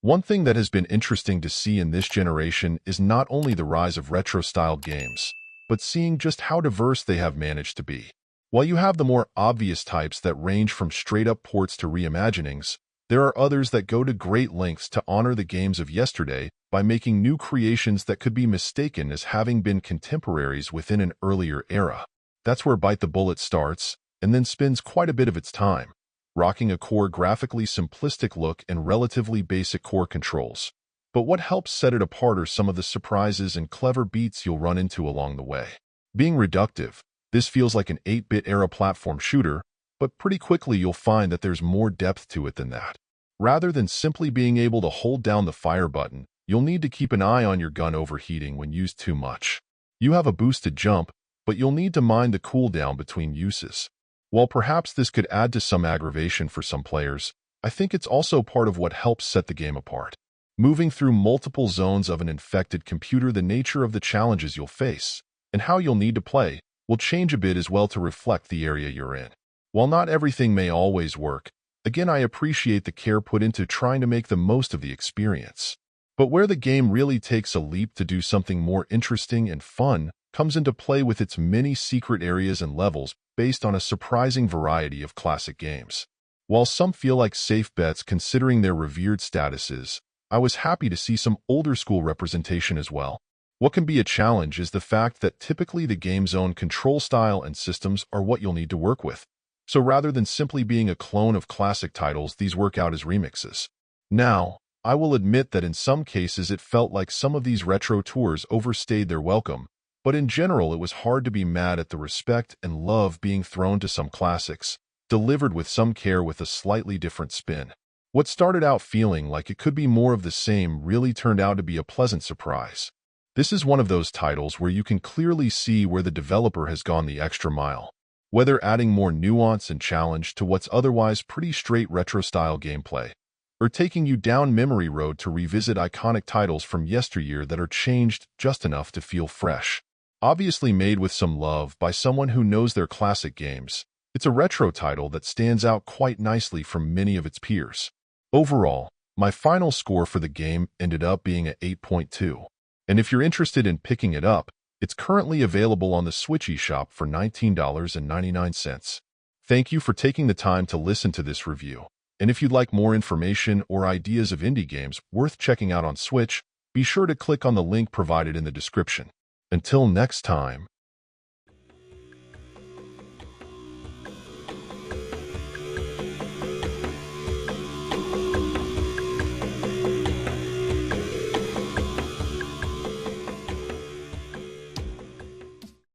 One thing that has been interesting to see in this generation is not only the rise of retro-styled games, but seeing just how diverse they have managed to be. While you have the more obvious types that range from straight-up ports to reimaginings, there are others that go to great lengths to honor the games of yesterday by making new creations that could be mistaken as having been contemporaries within an earlier era. That's where Byte the Bullet starts, and then spends quite a bit of its time, rocking a core graphically simplistic look and relatively basic core controls. But what helps set it apart are some of the surprises and clever beats you'll run into along the way. Being reductive, this feels like an 8-bit era platform shooter, but pretty quickly you'll find that there's more depth to it than that. Rather than simply being able to hold down the fire button, you'll need to keep an eye on your gun overheating when used too much. You have a boosted jump, but you'll need to mind the cooldown between uses. While perhaps this could add to some aggravation for some players, I think it's also part of what helps set the game apart. Moving through multiple zones of an infected computer, the nature of the challenges you'll face, and how you'll need to play, will change a bit as well to reflect the area you're in. While not everything may always work, again I appreciate the care put into trying to make the most of the experience. But where the game really takes a leap to do something more interesting and fun comes into play with its many secret areas and levels based on a surprising variety of classic games. While some feel like safe bets considering their revered statuses, I was happy to see some older school representation as well. What can be a challenge is the fact that typically the game's own control style and systems are what you'll need to work with. So rather than simply being a clone of classic titles, these work out as remixes. Now, I will admit that in some cases it felt like some of these retro tours overstayed their welcome, but in general it was hard to be mad at the respect and love being thrown to some classics, delivered with some care with a slightly different spin. What started out feeling like it could be more of the same really turned out to be a pleasant surprise. This is one of those titles where you can clearly see where the developer has gone the extra mile, whether adding more nuance and challenge to what's otherwise pretty straight retro-style gameplay, or taking you down memory road to revisit iconic titles from yesteryear that are changed just enough to feel fresh. Obviously made with some love by someone who knows their classic games, it's a retro title that stands out quite nicely from many of its peers. Overall, my final score for the game ended up being at 8.2. And if you're interested in picking it up, it's currently available on the Switch eShop for $19.99. Thank you for taking the time to listen to this review. And if you'd like more information or ideas of indie games worth checking out on Switch, be sure to click on the link provided in the description. Until next time.